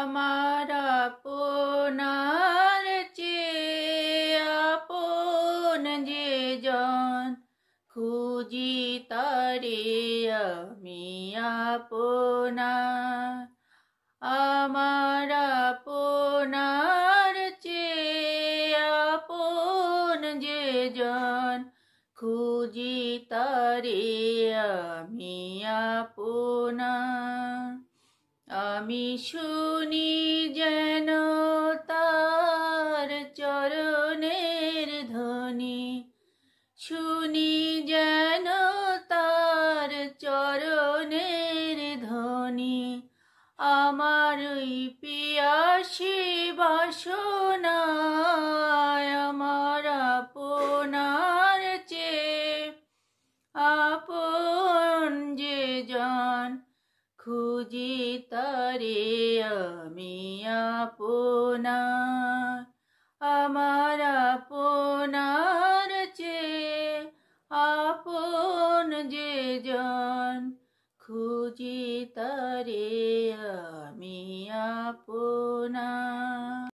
আমার আপনার চেয়ে আপন যে জন, খুঁজি তারে আমি আপনার। আমার আপনার চেয়ে আপন যে জন, খুঁজি তারে আমি আপনার। আমি শুনি যেন তার চরণের ধ্বনি, শুনি যেন তার চরণের ধ্বনি। আমার ওই পিয়াসী বাসনায় আমার আপনার চেয়ে আপন যে জন, খুঁজি তারে আমি আপনার। আমার আপনার চেয়ে আপন যে জন, খুঁজি তারে আমি আপনার।